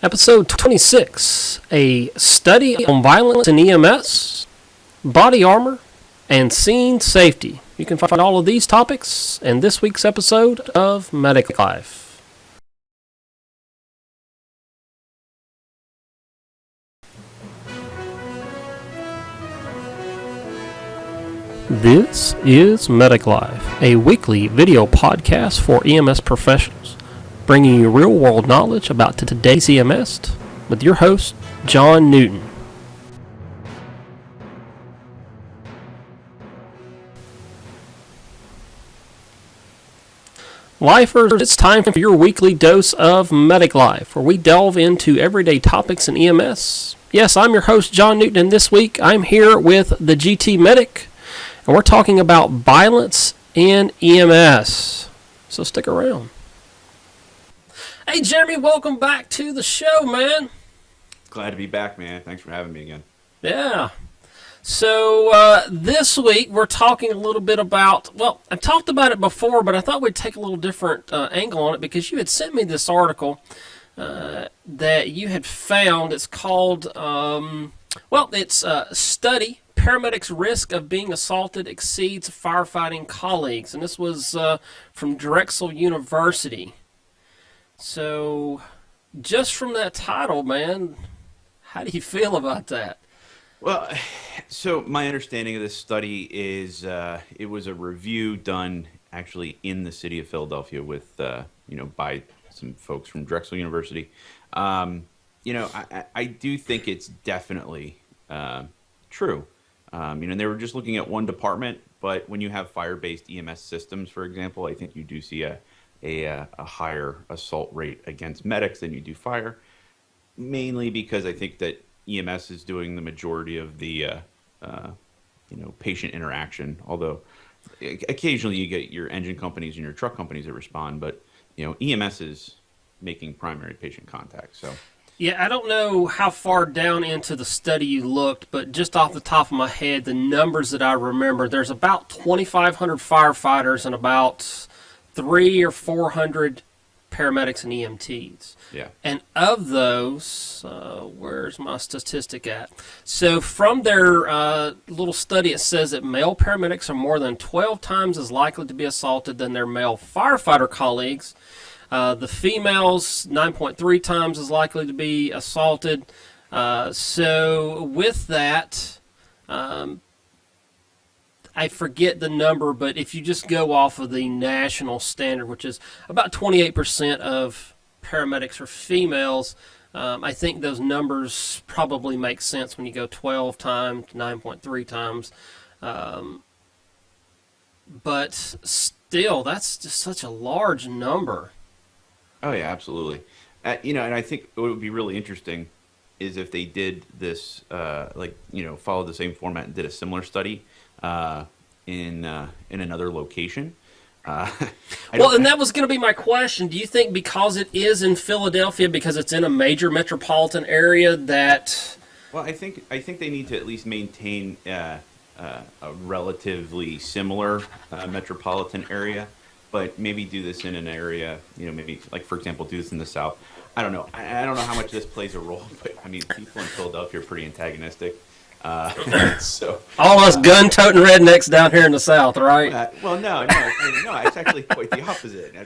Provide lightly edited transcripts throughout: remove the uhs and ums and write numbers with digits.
Episode 26, a study on violence in EMS, body armor, and scene safety. You can find all of these topics in this week's episode of Medic Life. This is Medic Life, a weekly video podcast for EMS professionals, bringing you real-world knowledge about today's EMS with your host, John Newton. Lifers, it's time for your weekly dose of Medic Life, where we delve into everyday topics in EMS. Yes, I'm your host, John Newton, and this week I'm here with the GT Medic, and we're talking about violence in EMS. So stick around. Hey, Jeremy, welcome back to the show, man. Glad to be back, man. Thanks for having me again. Yeah. So this week we're talking a little bit about, well, I've talked about it before, but I thought we'd take a little different angle on it because you had sent me this article that you had found. It's called, it's a study, Paramedics' Risk of Being Assaulted Exceeds Firefighting Colleagues. And this was from Drexel University. So, just from that title, man, how do you feel about that? Well, so my understanding of this study is it was a review done actually in the city of Philadelphia with, by some folks from Drexel University. I do think it's definitely true. They were just looking at one department, but when you have fire-based EMS systems, for example, I think you do see a higher assault rate against medics than you do fire, mainly because I think that EMS is doing the majority of the patient interaction, although occasionally you get your engine companies and your truck companies that respond, but EMS is making primary patient contact. So yeah, I don't know how far down into the study you looked, but just off the top of my head, the numbers that I remember, there's about 2,500 firefighters and about 300 or 400 paramedics and EMTs. Yeah. And of those, where's my statistic at? So from their little study, it says that male paramedics are more than 12 times as likely to be assaulted than their male firefighter colleagues. The females, 9.3 times as likely to be assaulted. So with that, I forget the number, but if you just go off of the national standard, which is about 28% of paramedics are females, I think those numbers probably make sense when you go 12 times, 9.3 times. But still, that's just such a large number. Oh, yeah, absolutely. And I think what would be really interesting is if they did this, followed the same format and did a similar study in another location. And that was going to be my question. Do you think because it is in Philadelphia, because it's in a major metropolitan area, that... Well, I think they need to at least maintain a relatively similar metropolitan area, but maybe do this in an area, maybe, like, for example, do this in the South. I don't know. I don't know how much this plays a role, but, I mean, people in Philadelphia are pretty antagonistic. So all us gun-toting rednecks down here in the South, right? No. It's actually quite the opposite. I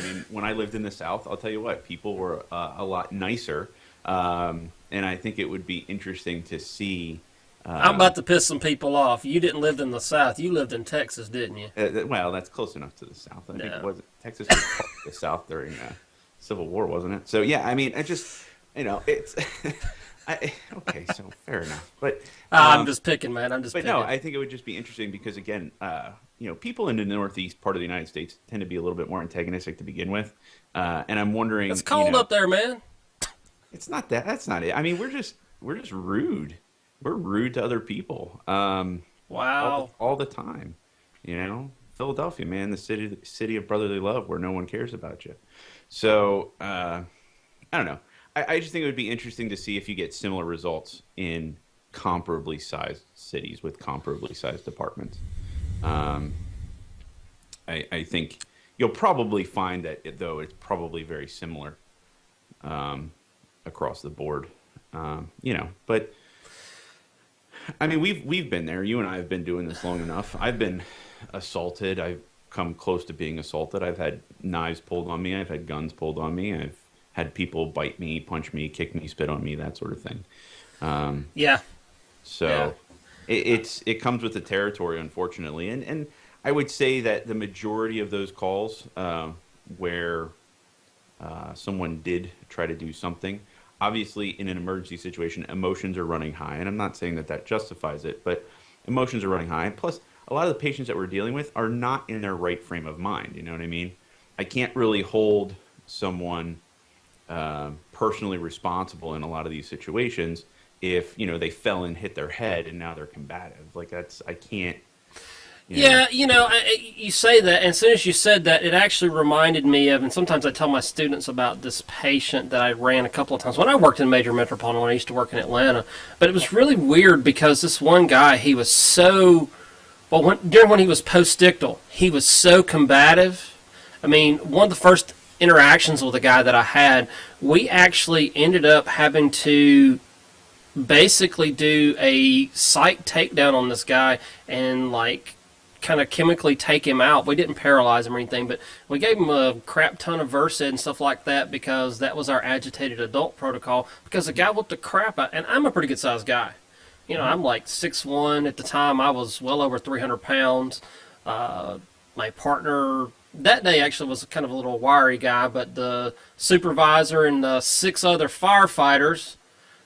mean, when I lived in the South, I'll tell you what, people were a lot nicer, and I think it would be interesting to see. I'm about to piss some people off. You didn't live in the South. You lived in Texas, didn't you? Well, that's close enough to the South. I think Texas was part of the South during Civil War, wasn't it? So yeah, I mean, I just, it's. Okay, so fair enough. But I'm just picking, man. I'm just picking. No, I think it would just be interesting because, again, people in the Northeast part of the United States tend to be a little bit more antagonistic to begin with, and I'm wondering. It's cold up there, man. It's not that. That's not it. I mean, we're just rude. We're rude to other people. Wow. All the time. Philadelphia, man, the city of brotherly love, where no one cares about you. So I don't know. I just think it would be interesting to see if you get similar results in comparably sized cities with comparably sized departments. I think you'll probably find that, though, it's probably very similar. across the board. But I mean, we've been there. You and I have been doing this long enough. I've been assaulted. I've come close to being assaulted. I've had knives pulled on me. I've had guns pulled on me. I've had people bite me, punch me, kick me, spit on me, that sort of thing. Yeah. So Yeah. it comes with the territory, unfortunately. And I would say that the majority of those calls where someone did try to do something, obviously in an emergency situation, emotions are running high. And I'm not saying that that justifies it, but emotions are running high. Plus, a lot of the patients that we're dealing with are not in their right frame of mind. You know what I mean? I can't really hold someone personally responsible in a lot of these situations if they fell and hit their head and now they're combative. Like I can't. Yeah, you say that, and as soon as you said that, it actually reminded me of, and sometimes I tell my students about this patient that I ran a couple of times when I worked in major metropolitan, when I used to work in Atlanta. But it was really weird because this one guy, he was so, during when he was postictal, he was so combative. I mean, one of the first interactions with a guy that I had, we actually ended up having to basically do a psych takedown on this guy and kind of chemically take him out. We didn't paralyze him or anything, but we gave him a crap ton of Versed and stuff like that because that was our agitated adult protocol, because the guy whooped the crap out. And I'm a pretty good sized guy. I'm like 6'1". At the time, I was well over 300 pounds. My partner that day actually was kind of a little wiry guy, but the supervisor and the 6 other firefighters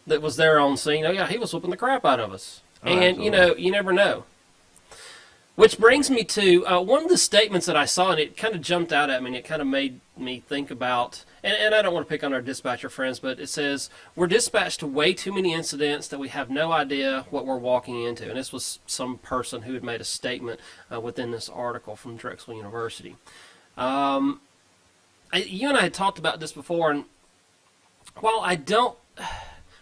that was there on scene, oh yeah, he was whooping the crap out of us. Oh, and, absolutely. you never know. Which brings me to one of the statements that I saw, and it kind of jumped out at me, and it kind of made me think about, and I don't want to pick on our dispatcher friends, but it says, we're dispatched to way too many incidents that we have no idea what we're walking into. And this was some person who had made a statement within this article from Drexel University. You and I had talked about this before, and while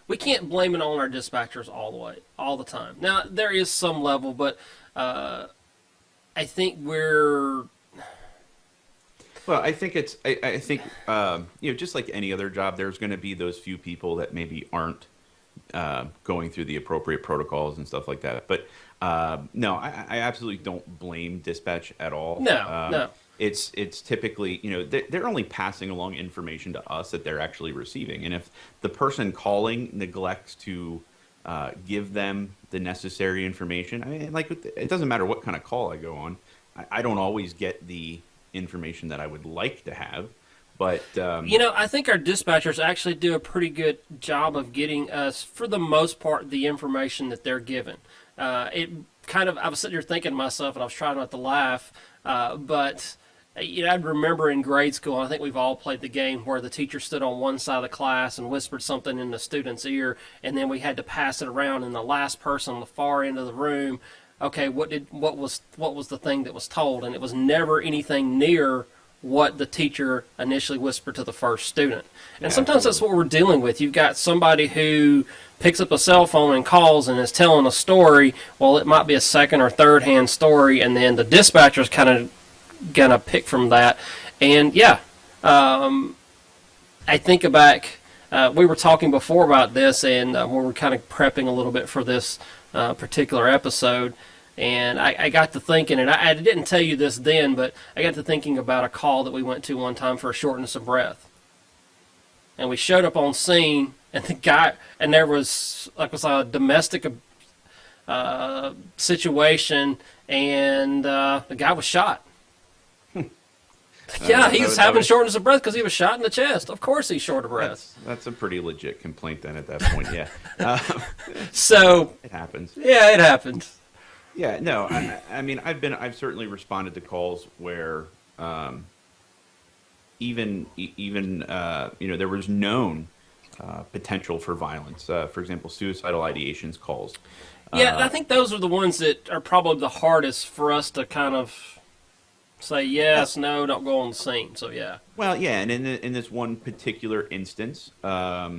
we can't blame it on our dispatchers all the time. Now, there is some level, but I think we're... Well, I think I think just like any other job, there's going to be those few people that maybe aren't going through the appropriate protocols and stuff like that. But no, I absolutely don't blame dispatch at all. No. It's typically, they're only passing along information to us that they're actually receiving. And if the person calling neglects to give them the necessary information, I mean, it doesn't matter what kind of call I go on. I don't always get the information that I would like to have. But I think our dispatchers actually do a pretty good job of getting us, for the most part, the information that they're given. I was sitting here thinking to myself, and I was trying not to laugh, but I'd remember in grade school, I think we've all played the game where the teacher stood on one side of the class and whispered something in the student's ear, and then we had to pass it around, and the last person on the far end of the room, okay, what was the thing that was told? And it was never anything near what the teacher initially whispered to the first student. And sometimes that's what we're dealing with. You've got somebody who picks up a cell phone and calls and is telling a story. Well, it might be a second or third hand story, and then the dispatcher's kind of gonna pick from that. And I think back, we were talking before about this, and we were kind of prepping a little bit for this particular episode, and I got to thinking, and I didn't tell you this then, but I got to thinking about a call that we went to one time for a shortness of breath. And we showed up on scene, and there was a domestic situation, and the guy was shot. Yeah, he was having shortness of breath because he was shot in the chest. Of course he's short of breath. That's a pretty legit complaint then at that point, yeah. So it happens. Yeah, it happens. Yeah, no, I mean, I've certainly responded to calls where even there was known potential for violence. For example, suicidal ideations calls. Yeah, I think those are the ones that are probably the hardest for us to kind of say yes, no, don't go on the scene. So yeah. Well, yeah, and in this one particular instance, law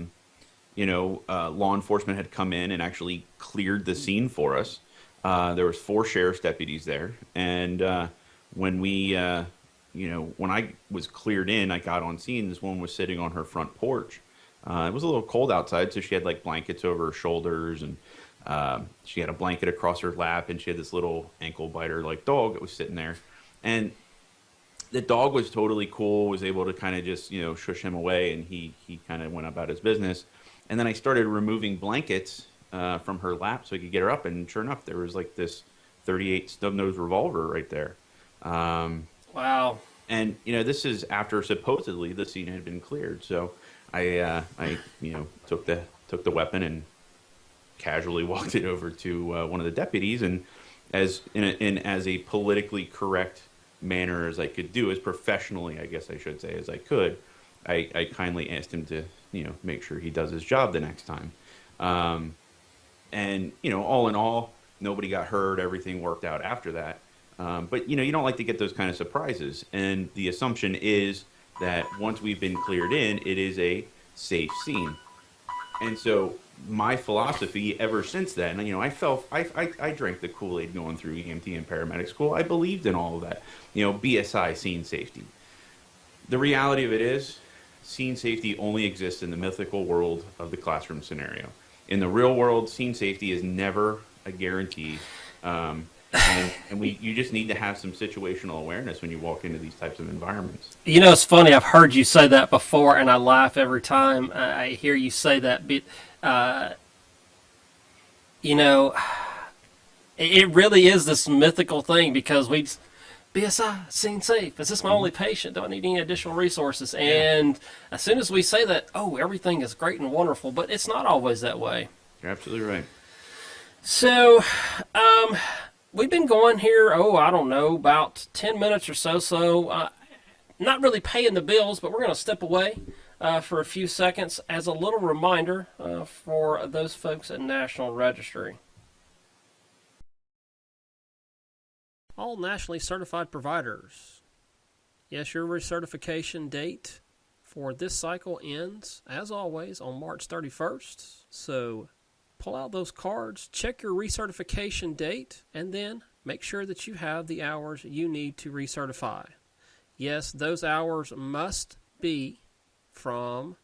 enforcement had come in and actually cleared the scene for us. There was 4 sheriff's deputies there, and when when I was cleared in, I got on scene. This woman was sitting on her front porch, It was a little cold outside, so she had like blankets over her shoulders, and she had a blanket across her lap, and she had this little ankle biter like dog that was sitting there. And the dog was totally cool, was able to kind of just, shush him away, and he kind of went about his business. And then I started removing blankets from her lap so I could get her up, and sure enough, there was like this 38 snub-nosed revolver right there. Um, Wow. and this is after supposedly the scene had been cleared. So I took the weapon and casually walked it over to one of the deputies, and as a politically correct manner as I could do, as professionally, I guess I should say, as I could, I kindly asked him to make sure he does his job the next time. Um, and all in all, nobody got hurt. Everything worked out after that. But you don't like to get those kind of surprises, and the assumption is that once we've been cleared in, it is a safe scene. And so my philosophy ever since then, I drank the Kool-Aid going through EMT and paramedic school. I believed in all of that, BSI, scene safety. The reality of it is, scene safety only exists in the mythical world of the classroom scenario. In the real world, scene safety is never a guarantee. And you just need to have some situational awareness when you walk into these types of environments. It's funny. I've heard you say that before, and I laugh every time I hear you say that. But you know, it really is this mythical thing because BSI, scene safe. Is this my only patient? Do I need any additional resources? And as soon as we say that, everything is great and wonderful, but it's not always that way. You're absolutely right. So, we've been going here, I don't know, about 10 minutes or so. So, not really paying the bills, but we're going to step away for a few seconds as a little reminder for those folks at National Registry. All nationally certified providers. Yes, your recertification date for this cycle ends, as always, on March 31st. So pull out those cards, check your recertification date, and then make sure that you have the hours you need to recertify. Yes, those hours must be from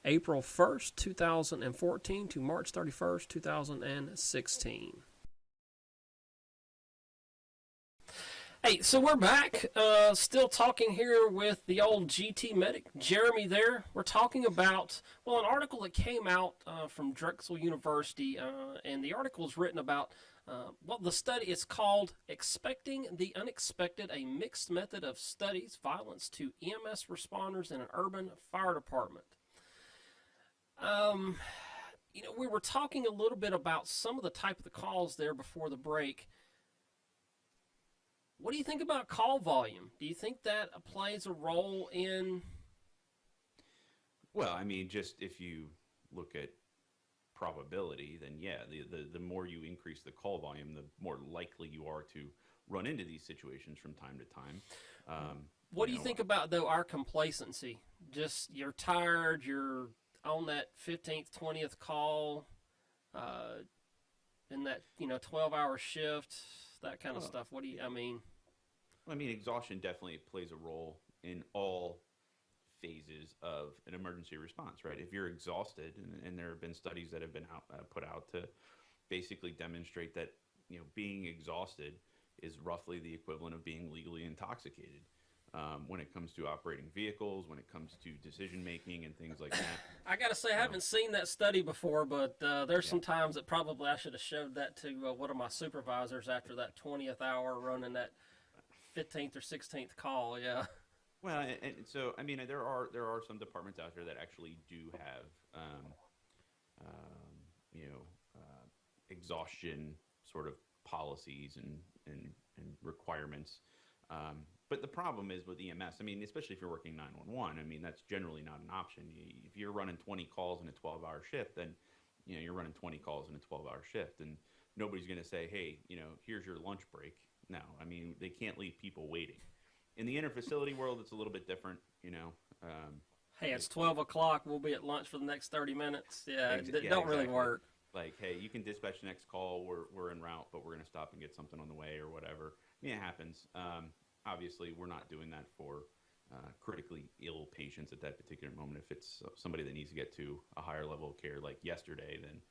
April 1st, 2014 to March 31st, 2016. Hey, so we're back, still talking here with the old GT medic, Jeremy there. We're talking about, an article that came out from Drexel University, and the article is written about, the study is called Expecting the Unexpected, a Mixed Method of Studies Violence to EMS Responders in an Urban Fire Department. We were talking a little bit about some of the type of the calls there before the break. What do you think about call volume? Do you think that plays a role in? Well, just if you look at probability, then the more you increase the call volume, the more likely you are to run into these situations from time to time. What do you think about, though, our complacency? Just you're tired, you're on that 15th, 20th call, in that 12-hour shift, that kind of stuff. What do you? Exhaustion definitely plays a role in all phases of an emergency response, right? If you're exhausted, and there have been studies that have been put out to basically demonstrate that being exhausted is roughly the equivalent of being legally intoxicated when it comes to operating vehicles, when it comes to decision making and things like that. I gotta say, I haven't seen that study before, but there's some times that probably I should have showed that to one of my supervisors after that 20th hour running that 15th or 16th call. Yeah. Well, and so there are some departments out there that actually do have exhaustion sort of policies and requirements. But the problem is with EMS, especially if you're working 911, that's generally not an option. If you're running 20 calls in a 12-hour shift, then you're running 20 calls in a 12-hour shift, and nobody's going to say, hey, here's your lunch break. No, they can't leave people waiting. In the interfacility world, it's a little bit different, Hey, it's 12 o'clock. We'll be at lunch for the next 30 minutes. Yeah, it don't really work. Like, hey, you can dispatch the next call. We're en route, but we're going to stop and get something on the way or whatever. It happens. Obviously, we're not doing that for critically ill patients at that particular moment. If it's somebody that needs to get to a higher level of care like yesterday, then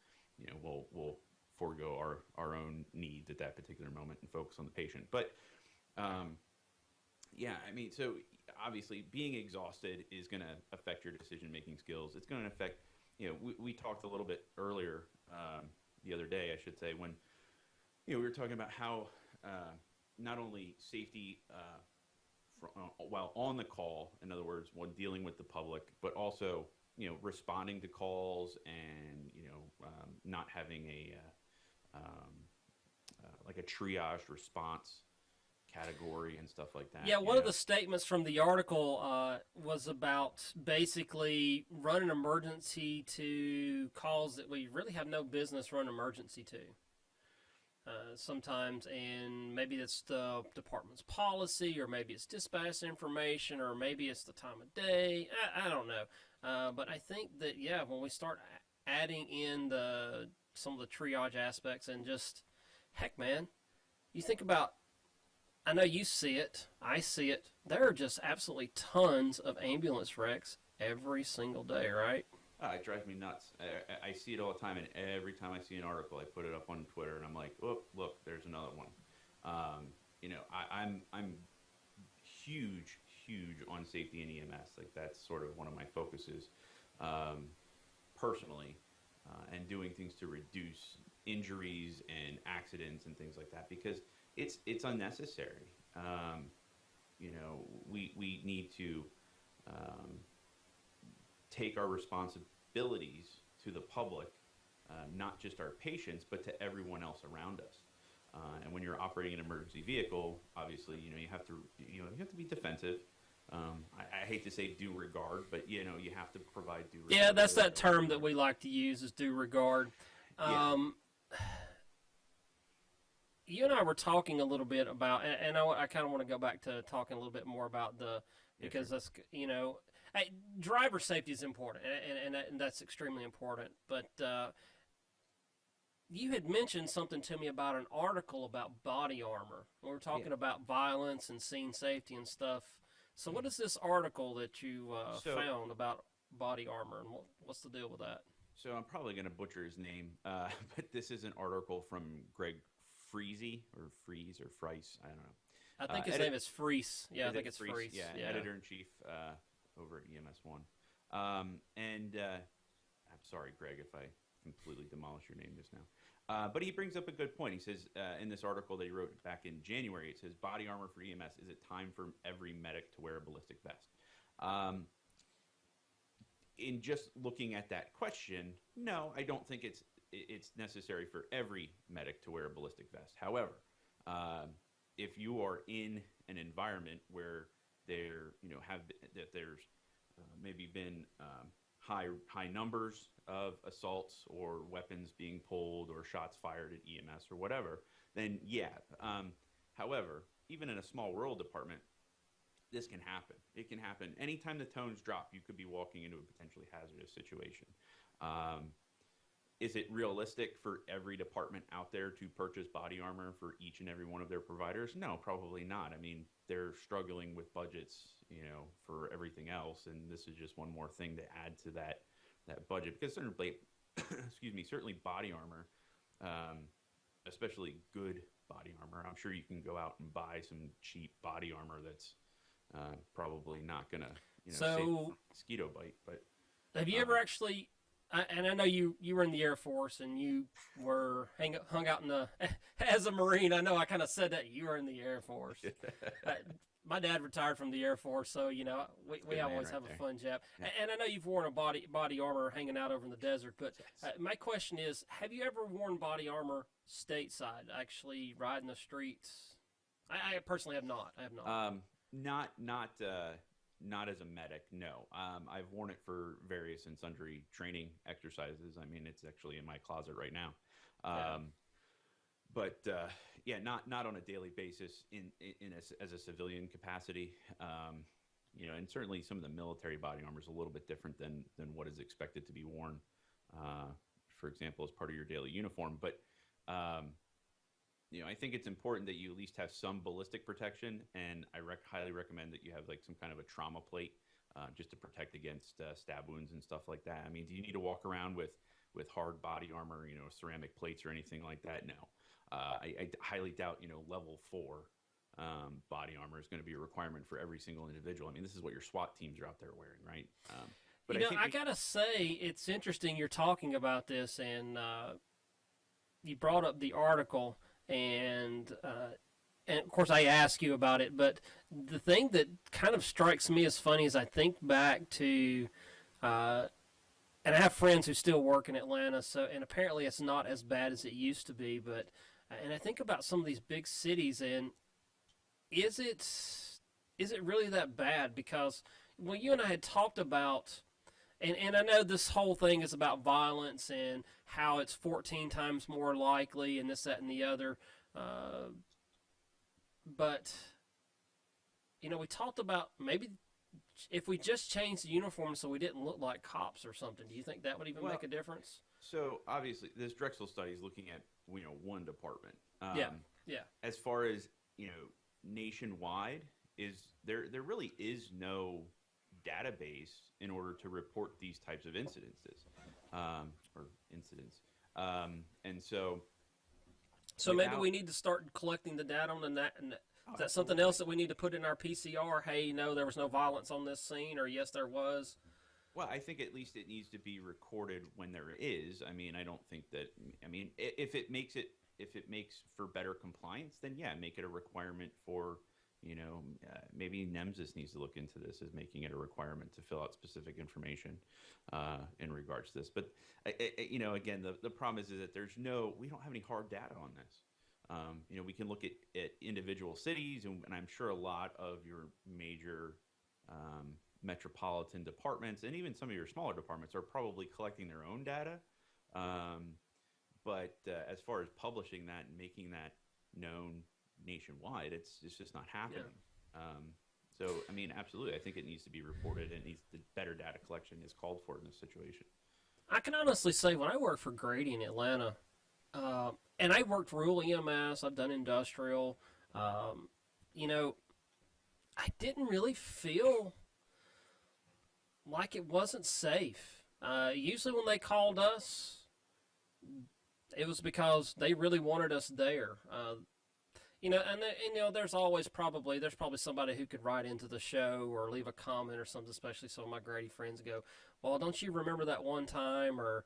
we'll forego our own needs at that particular moment and focus on the patient. But yeah, I mean, so obviously being exhausted is going to affect your decision-making skills. It's going to affect, we talked a little bit earlier, the other day, I should say, when, we were talking about how not only safety while on the call, in other words, when dealing with the public, but also, responding to calls and, not having like a triage response category and stuff like that. Yeah, one of the statements from the article was about basically running emergency to calls that we really have no business running emergency to. Sometimes, and maybe it's the department's policy, or maybe it's dispatch information, or maybe it's the time of day. I don't know. But I think that, yeah, when we start adding in some of the triage aspects, and just, heck, man, you think about, I know you see it, I see it, there are just absolutely tons of ambulance wrecks every single day, right? It drives me nuts. I see it all the time, and every time I see an article, I put it up on Twitter, and I'm like, oh, look, there's another one. I'm huge on safety and EMS. Like, that's sort of one of my focuses, personally, and doing things to reduce injuries and accidents and things like that, because it's unnecessary. We need to take our responsibilities to the public, not just our patients, but to everyone else around us. And when you're operating an emergency vehicle, obviously, you have to be defensive. I hate to say due regard, but you have to provide due regard. Yeah, that's that term that we like to use, is due regard. You and I were talking a little bit about, and I kind of want to go back to talking a little bit more about because that's, driver safety is important, and that's extremely important. But you had mentioned something to me about an article about body armor. We were talking about violence and scene safety and stuff. So what is this article that you found about body armor, and what's the deal with that? So I'm probably going to butcher his name, but this is an article from Greg Friese or Friese or Friese, I don't know. I think his name is Friese. Yeah, I think it's Friese. Yeah, editor-in-chief over at EMS One. I'm sorry, Greg, if I completely demolished your name just now. But he brings up a good point. He says, in this article that he wrote back in January, it says, body armor for EMS, is it time for every medic to wear a ballistic vest? In just looking at that question, no, I don't think it's necessary for every medic to wear a ballistic vest. However, if you are in an environment where there's maybe been high numbers of assaults or weapons being pulled or shots fired at EMS or whatever, then yeah. However, even in a small rural department, this can happen. It can happen anytime the tones drop. You could be walking into a potentially hazardous situation. Is it realistic for every department out there to purchase body armor for each and every one of their providers? No, probably not. I mean, they're struggling with budgets, for everything else, and this is just one more thing to add to that budget. Because certainly, certainly body armor, especially good body armor. I'm sure you can go out and buy some cheap body armor that's probably not going to, save a mosquito bite. But have you ever actually? And I know you were in the Air Force, and you were hung out in the as a Marine. I know I kind of said that you were in the Air Force. My dad retired from the Air Force, so we always have a fun jab. Yeah. And I know you've worn a body armor hanging out over in the desert. But my question is, have you ever worn body armor stateside, actually riding the streets? I personally have not. I have not. Not as a medic, no. I've worn it for various and sundry training exercises. I mean, it's actually in my closet right now. But not on a daily basis as a civilian capacity. And certainly some of the military body armor is a little bit different than what is expected to be worn, for example, as part of your daily uniform. But I think it's important that you at least have some ballistic protection, and I highly recommend that you have like some kind of a trauma plate, just to protect against stab wounds and stuff like that. I mean, do you need to walk around with hard body armor, ceramic plates or anything like that? No. I highly doubt, level 4 body armor is going to be a requirement for every single individual. I mean, this is what your SWAT teams are out there wearing, right? But I gotta say, it's interesting you're talking about this, and you brought up the article, and of course I asked you about it, but the thing that kind of strikes me as funny is I think back to, and I have friends who still work in Atlanta, and apparently it's not as bad as it used to be, but, and I think about some of these big cities, and is it really that bad? Because, well, you and I had talked about, and I know this whole thing is about violence and how it's 14 times more likely and this, that, and the other. But, we talked about maybe if we just changed the uniform so we didn't look like cops or something. Do you think that would even make a difference? So obviously, this Drexel study is looking at one department. Yeah. As far as nationwide, there really is no database in order to report these types of incidences or incidents, and so. So maybe we need to start collecting the data on that. And is that something else that we need to put in our PCR? Hey, no, there was no violence on this scene, or yes, there was. Well, I think at least it needs to be recorded when there is. I mean, I don't think that. I mean, if it makes for better compliance, then yeah, make it a requirement for. Maybe NEMSIS needs to look into this as making it a requirement to fill out specific information in regards to this. But again, the problem is that we don't have any hard data on this. We can look at individual cities, and I'm sure a lot of your major metropolitan departments and even some of your smaller departments are probably collecting their own data. But as far as publishing that and making that known nationwide, it's just not happening. So I mean, absolutely, I think it needs to be reported, and the better data collection is called for in this situation. I can honestly say when I worked for Grady in Atlanta, and I worked rural EMS, I've done industrial, I didn't really feel like it wasn't safe. Usually when they called us, it was because they really wanted us there. There's probably somebody who could write into the show or leave a comment or something, especially some of my Grady friends go, well, don't you remember that one time, or,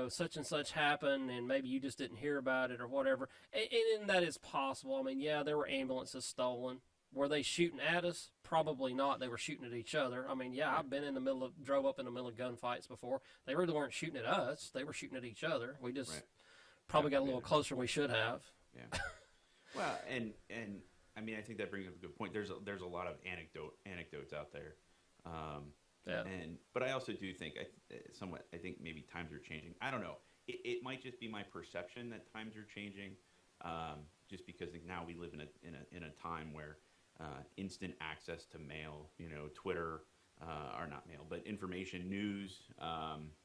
such and such happened and maybe you just didn't hear about it or whatever. And that is possible. I mean, yeah, there were ambulances stolen. Were they shooting at us? Probably not. They were shooting at each other. I mean, yeah, I've been drove up in the middle of gunfights before. They really weren't shooting at us. They were shooting at each other. We just probably got a little closer than we should have. Yeah. Well, and I mean, I think that brings up a good point. There's a lot of anecdotes out there, but I also do think I think maybe times are changing. I don't know. It might just be my perception that times are changing, just because now we live in a time where instant access to mail, Twitter, or not mail, but information, news,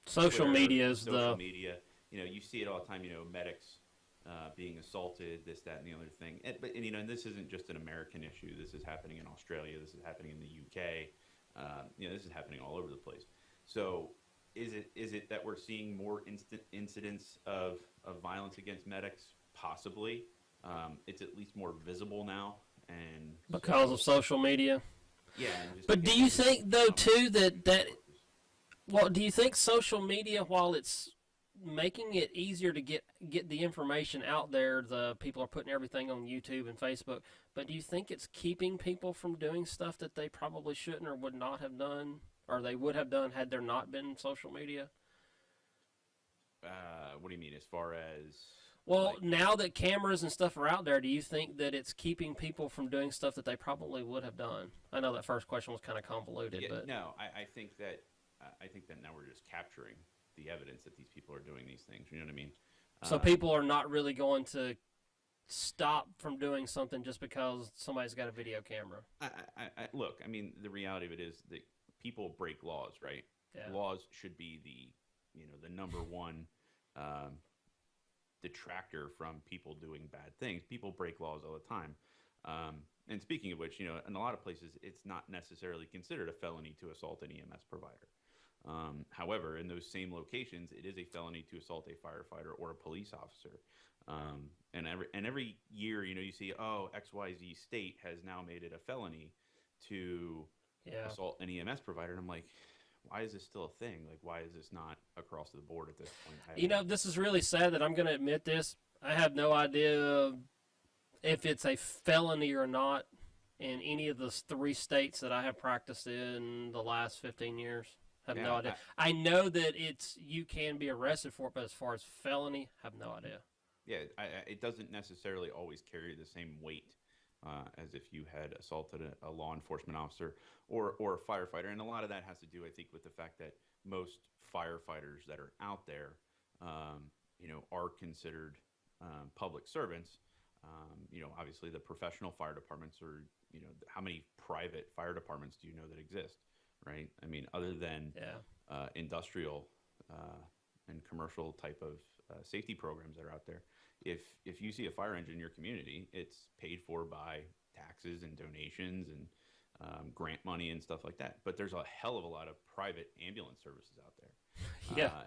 social media. You see it all the time. Medics. Being assaulted, this, that, and the other thing. And this isn't just an American issue. This is happening in Australia. This is happening in the UK. This is happening all over the place. So is it that we're seeing more incidents of violence against medics? Possibly. It's at least more visible now. And because of social media? Yeah. But do you think, though, too, do you think social media, while it's making it easier to get the information out there, the people are putting everything on YouTube and Facebook, but do you think it's keeping people from doing stuff that they probably shouldn't or would not have done, or they would have done had there not been social media? What do you mean, as far as... Well, now that cameras and stuff are out there, do you think that it's keeping people from doing stuff that they probably would have done? I know that first question was kind of convoluted, but... No, I think that now we're just capturing the evidence that these people are doing these things. You know what I mean? So people are not really going to stop from doing something just because somebody's got a video camera. Look, I mean, the reality of it is that people break laws, right? Yeah. Laws should be the number one detractor from people doing bad things. People break laws all the time. And speaking of which, in a lot of places, it's not necessarily considered a felony to assault an EMS provider. However, in those same locations, it is a felony to assault a firefighter or a police officer. And every year, you see, XYZ state has now made it a felony to assault an EMS provider. And I'm like, why is this still a thing? Like, why is this not across the board at this point? This is really sad that I'm going to admit this. I have no idea if it's a felony or not in any of the 3 states that I have practiced in the last 15 years. I have no idea. I know that you can be arrested for it, but as far as felony, I have no idea. Yeah, it doesn't necessarily always carry the same weight as if you had assaulted a law enforcement officer or a firefighter. And a lot of that has to do, I think, with the fact that most firefighters that are out there, are considered public servants. Obviously the professional fire departments are, how many private fire departments do you know that exist, right? I mean, other than industrial and commercial type of safety programs that are out there, if you see a fire engine in your community, it's paid for by taxes and donations and grant money and stuff like that. But there's a hell of a lot of private ambulance services out there.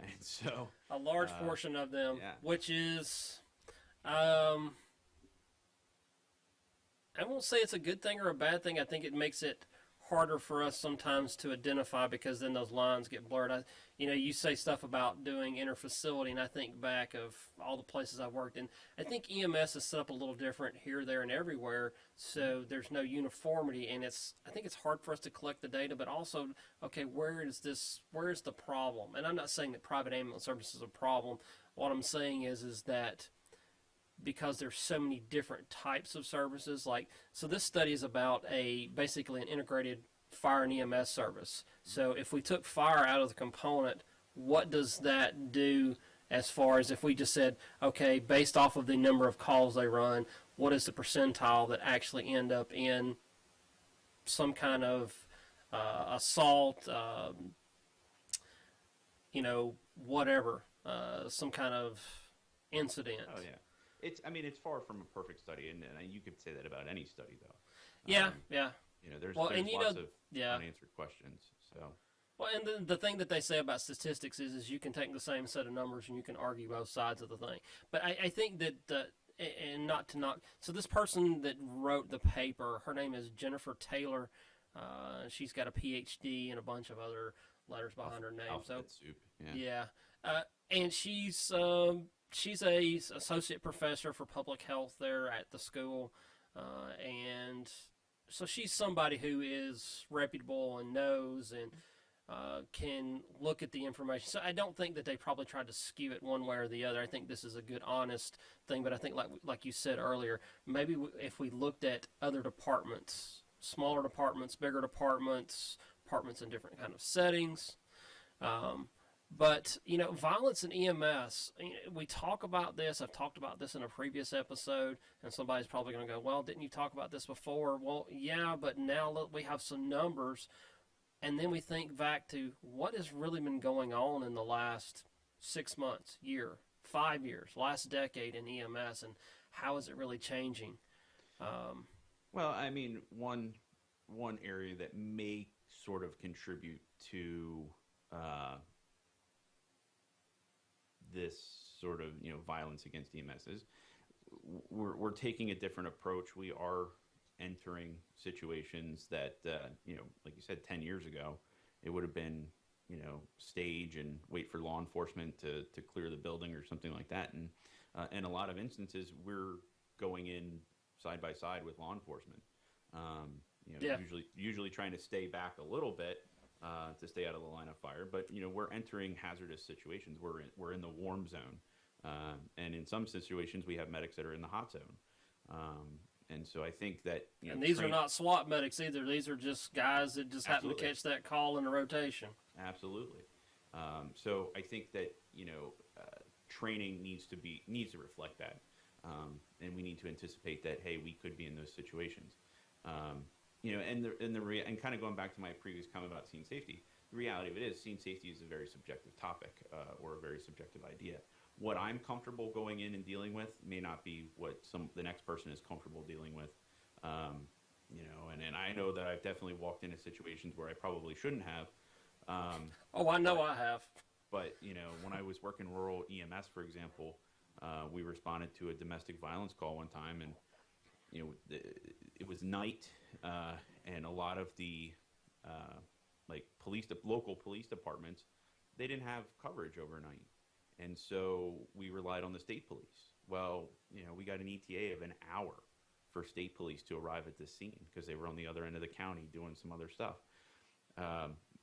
And so a large portion of them, which is, I won't say it's a good thing or a bad thing. I think it makes it harder for us sometimes to identify because then those lines get blurred. You say stuff about doing interfacility, and I think back of all the places I've worked in. I think EMS is set up a little different here, there, and everywhere, so there's no uniformity, and I think it's hard for us to collect the data, but also, okay, where is the problem? And I'm not saying that private ambulance service is a problem. What I'm saying is that because there's so many different types of services. So this study is about basically an integrated fire and EMS service. So if we took fire out of the component, what does that do as far as if we just said, okay, based off of the number of calls they run, what is the percentile that actually end up in some kind of assault, whatever, some kind of incident. Oh, yeah. It's far from a perfect study, and you could say that about any study, though. Yeah. There's lots of unanswered questions. So. Well, and the thing that they say about statistics is you can take the same set of numbers and you can argue both sides of the thing. But I think that, and not to knock, so this person that wrote the paper, her name is Jennifer Taylor. She's got a PhD and a bunch of other letters behind her name. Alphabet soup. And she's a associate professor for public health there at the school, and so she's somebody who is reputable and knows and can look at the information. So I don't think that they probably tried to skew it one way or the other. I think this is a good, honest thing. But I think, like you said earlier, maybe if we looked at other departments, smaller departments, bigger departments, departments in different kind of settings. But, violence in EMS, we talk about this. I've talked about this in a previous episode, and somebody's probably going to go, well, didn't you talk about this before? Well, yeah, but now look, we have some numbers, and then we think back to what has really been going on in the last 6 months, year, 5 years, last decade in EMS, and how is it really changing? Well, one area that may sort of contribute to this sort of violence against EMS is we're taking a different approach. We are entering situations that like you said, 10 years ago, it would have been stage and wait for law enforcement to clear the building or something like that. And in a lot of instances, we're going in side by side with law enforcement. Usually trying to stay back a little bit. To stay out of the line of fire, but we're entering hazardous situations. We're in the warm zone, and in some situations we have medics that are in the hot zone, and so I think that and these are not SWAT medics either. These are just guys that just happen to catch that call in a rotation. Absolutely. So I think that training needs to reflect that, and we need to anticipate that we could be in those situations. And kind of going back to my previous comment about scene safety, the reality of it is scene safety is a very subjective topic or a very subjective idea. what I'm comfortable going in and dealing with may not be what the next person is comfortable dealing with. And I know that I've definitely walked into situations where I probably shouldn't have. Oh, I know But I have. but when I was working rural EMS, for example, we responded to a domestic violence call one time, and it was night, and a lot of the like local police departments, they didn't have coverage overnight, and so we relied on the state police. Well, we got an ETA of an hour for state police to arrive at this scene because they were on the other end of the county doing some other stuff.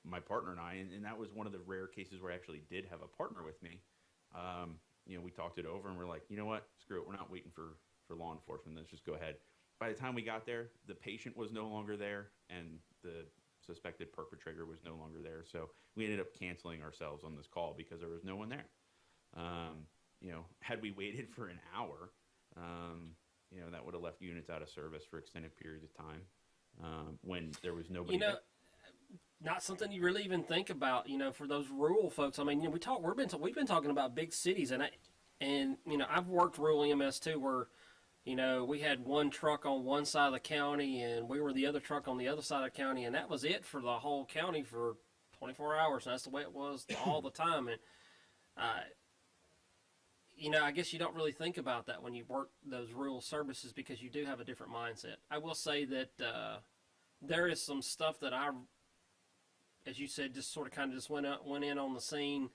My partner and I, and that was one of the rare cases where I actually did have a partner with me. We talked it over and we're like, you know what, screw it, we're not waiting for law enforcement. Let's just go ahead. By the time we got there, the patient was no longer there and the suspected perpetrator was no longer there. So we ended up canceling ourselves on this call because there was no one there. Had we waited for an hour, that would have left units out of service for extended periods of time when there was nobody there. Not something you really even think about, for those rural folks. I mean, we've been talking about big cities, and I've worked rural EMS too, where we had one truck on one side of the county, and we were the other truck on the other side of the county, and that was it for the whole county for 24 hours. And that's the way it was all the time. And I guess you don't really think about that when you work those rural services because you do have a different mindset. I will say that there is some stuff that as you said, just sort of kind of just went in on the scene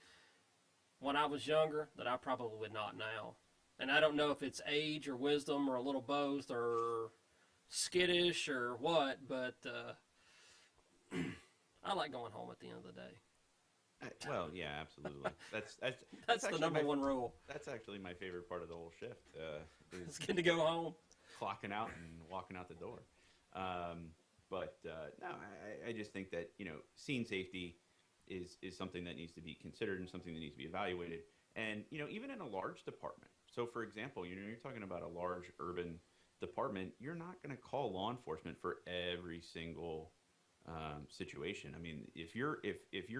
when I was younger that I probably would not now. And I don't know if it's age or wisdom or a little both or skittish or what, but I like going home at the end of the day. Well, yeah, absolutely. That's the number one rule. That's actually my favorite part of the whole shift. It's good to go home. Clocking out and walking out the door. I just think that scene safety is something that needs to be considered and something that needs to be evaluated. And even in a large department. So, for example, you're talking about a large urban department. You're not going to call law enforcement for every single situation. I mean, if you're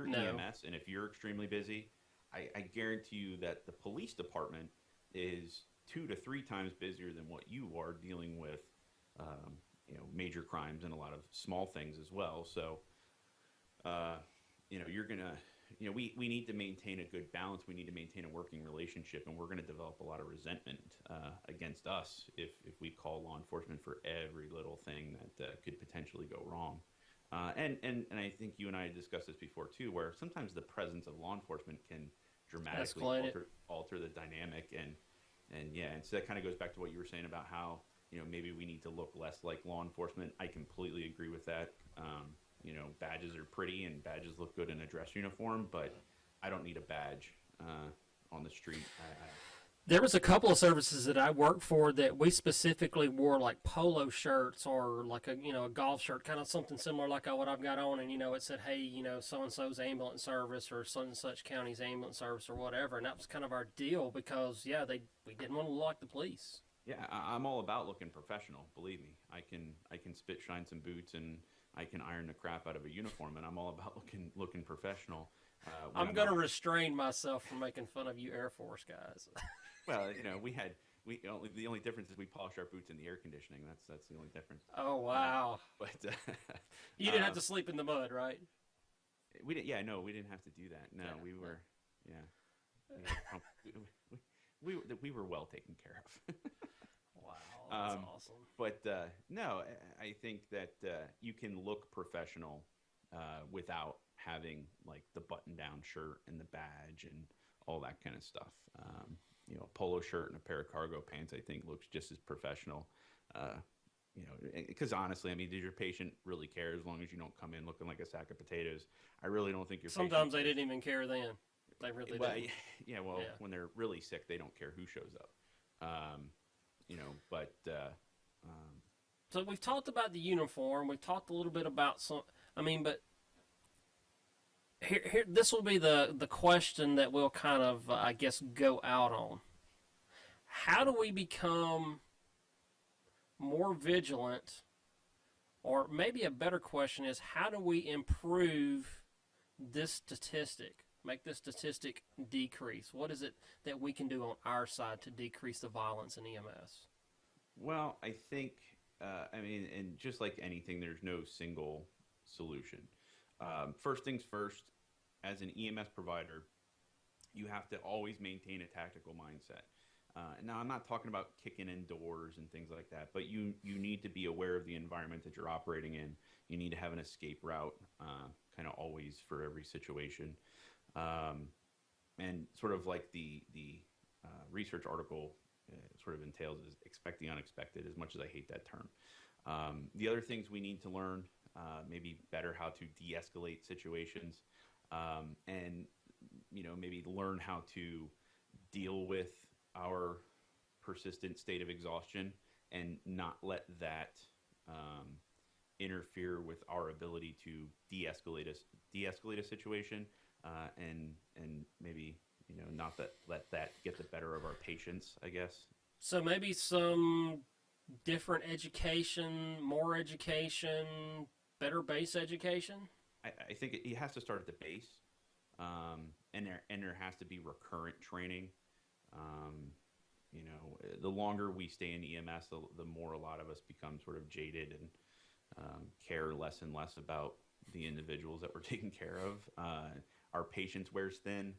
No. EMS and if you're extremely busy, I guarantee you that the police department is 2 to 3 times busier than what you are dealing with. Major crimes and a lot of small things as well. So, you're gonna, we need to maintain a good balance. We need to maintain a working relationship, and we're going to develop a lot of resentment against us if we call law enforcement for every little thing that could potentially go wrong. And I think you and I discussed this before too, where sometimes the presence of law enforcement can dramatically alter the dynamic, and so that kind of goes back to what you were saying about how maybe we need to look less like law enforcement. I completely agree with that. Badges are pretty and badges look good in a dress uniform, but I don't need a badge on the street. There was a couple of services that I worked for that we specifically wore like polo shirts or like a golf shirt, kind of something similar like what I've got on, and it said, hey, so and so's ambulance service or such and such county's ambulance service or whatever, and that was kind of our deal because we didn't want to look like the police. Yeah, I'm all about looking professional. Believe me, I can spit shine some boots and I can iron the crap out of a uniform, and I'm all about looking professional. I'm going to restrain myself from making fun of you Air Force guys. Well, the only difference is we polish our boots in the air conditioning. That's the only difference. Oh wow! But you didn't have to sleep in the mud, right? We didn't. Yeah, no, we didn't have to do that. No, we were. Yeah, we were well taken care of. Wow, that's awesome. But no, I think that you can look professional without having like the button-down shirt and the badge and all that kind of stuff. A polo shirt and a pair of cargo pants, I think, looks just as professional. Because honestly, I mean, does your patient really care as long as you don't come in looking like a sack of potatoes? I really don't think your Sometimes they didn't even care then. They really didn't. Yeah, when they're really sick, they don't care who shows up. So we've talked about the uniform. We've talked a little bit about but here this will be the question that we'll kind of, I guess, go out on. How do we become more vigilant, or maybe a better question is, how do we improve this statistic? make this statistic decrease? What is it that we can do on our side to decrease the violence in EMS? Well, I think, I mean, and just like anything, there's no single solution. First things first, as an EMS provider, you have to always maintain a tactical mindset. Now, I'm not talking about kicking in doors and things like that, but you need to be aware of the environment that you're operating in. You need to have an escape route, kind of always for every situation. And sort of like the research article sort of entails is expect the unexpected, as much as I hate that term. The other things we need to learn, maybe better how to de-escalate situations, and maybe learn how to deal with our persistent state of exhaustion and not let that interfere with our ability to de-escalate a situation, and maybe not let that get the better of our patients, I guess. So maybe some different education, more education, better base education. I think it has to start at the base, and there has to be recurrent training. The longer we stay in EMS, the more a lot of us become sort of jaded and care less and less about the individuals that we're taking care of. Our patience wears thin,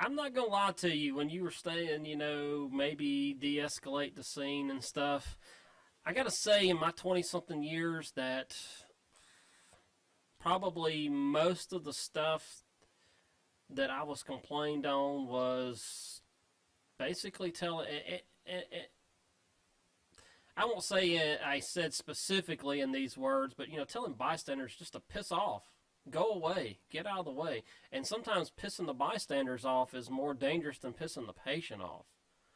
I'm not gonna lie to you. When you were saying, maybe de-escalate the scene and stuff, I gotta say, in my 20-something years, that probably most of the stuff that I was complained on was basically telling it. I won't say I said specifically in these words, but telling bystanders just to piss off, go away, get out of the way. And sometimes pissing the bystanders off is more dangerous than pissing the patient off.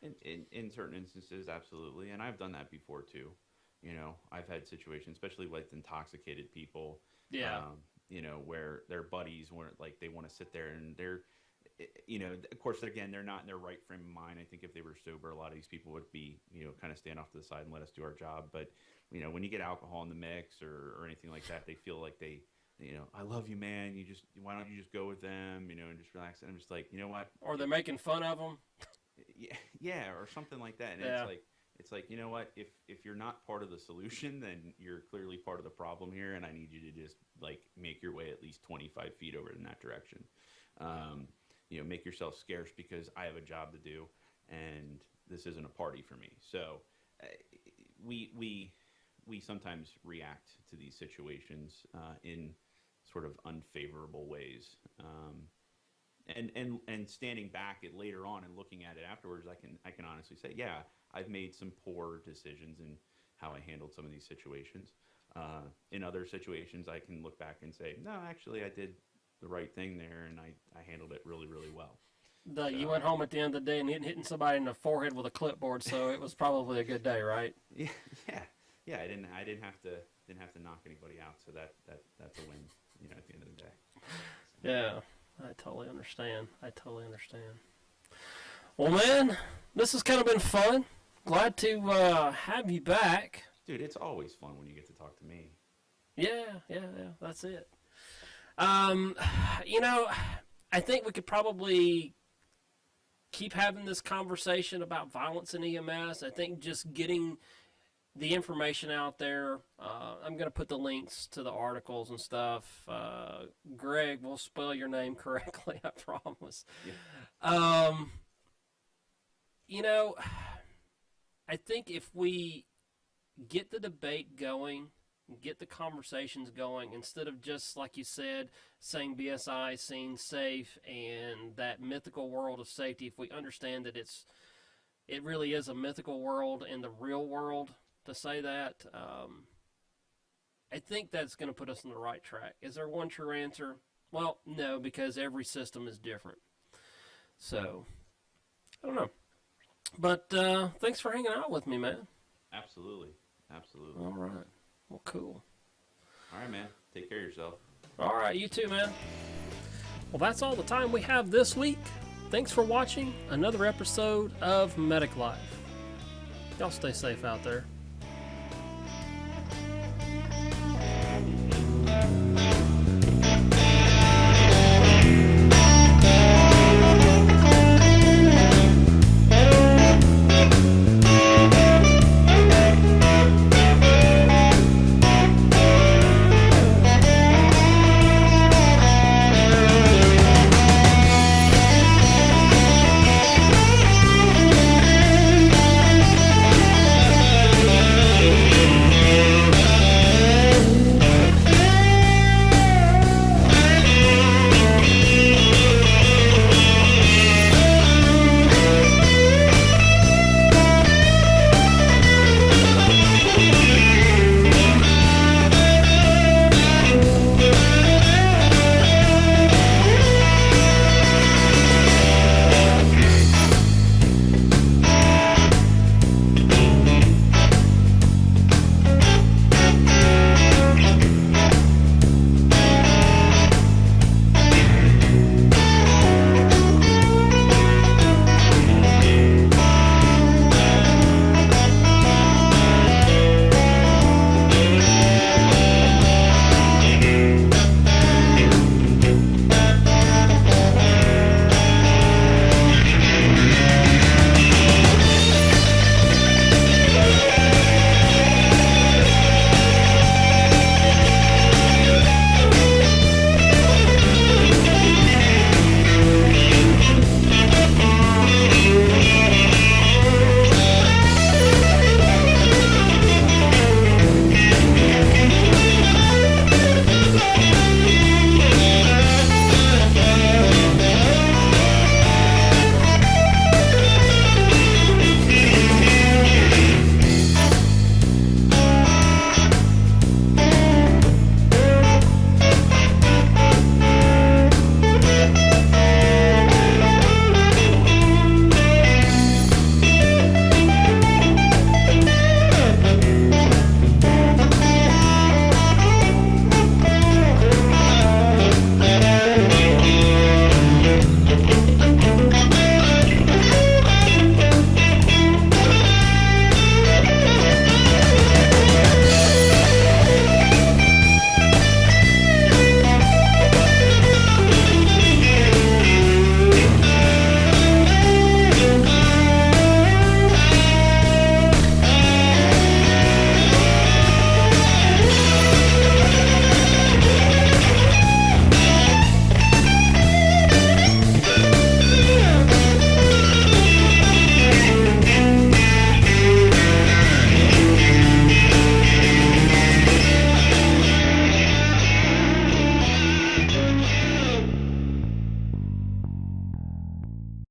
In certain instances, absolutely, and I've done that before too. I've had situations, especially with intoxicated people. Yeah. Where their buddies weren't, like, they want to sit there and they're, of course, again, they're not in their right frame of mind. I think if they were sober, a lot of these people would be, kind of stand off to the side and let us do our job. But, when you get alcohol in the mix or anything like that, they feel like they, I love you, man. Why don't you just go with them, and just relax. And I'm just like, you know what? Or they're making fun of them. Yeah, or something like that. And Yeah. It's like, you know what? If you're not part of the solution, then you're clearly part of the problem here, and I need you to just make your way at least 25 feet over in that direction. Make yourself scarce because I have a job to do, and this isn't a party for me. So we sometimes react to these situations in sort of unfavorable ways. And standing back at later on and looking at it afterwards, I can honestly say, yeah, I've made some poor decisions in how I handled some of these situations. In other situations, I can look back and say, no, actually, I did the right thing there, and I handled it really, really well. You went home at the end of the day and hitting somebody in the forehead with a clipboard, so it was probably a good day, right? Yeah. I didn't have to knock anybody out, so that's a win, at the end of the day. So. Yeah. I totally understand. Well, man, this has kind of been fun. Glad to have you back. Dude, it's always fun when you get to talk to me. Yeah, that's it. I think we could probably keep having this conversation about violence in EMS. I think just getting the information out there. I'm going to put the links to the articles and stuff. Greg, we'll spell your name correctly, I promise. Yeah. I think if we get the debate going, get the conversations going, instead of just, like you said, saying BSI, scene safe, and that mythical world of safety, if we understand that it really is a mythical world in the real world, to say that, I think that's going to put us on the right track. Is there one true answer? Well, no, because every system is different. So, I don't know. But thanks for hanging out with me, man. Absolutely. All right. Well, cool. All right, man. Take care of yourself. All right, you too, man. Well, that's all the time we have this week. Thanks for watching another episode of Medic Life. Y'all stay safe out there.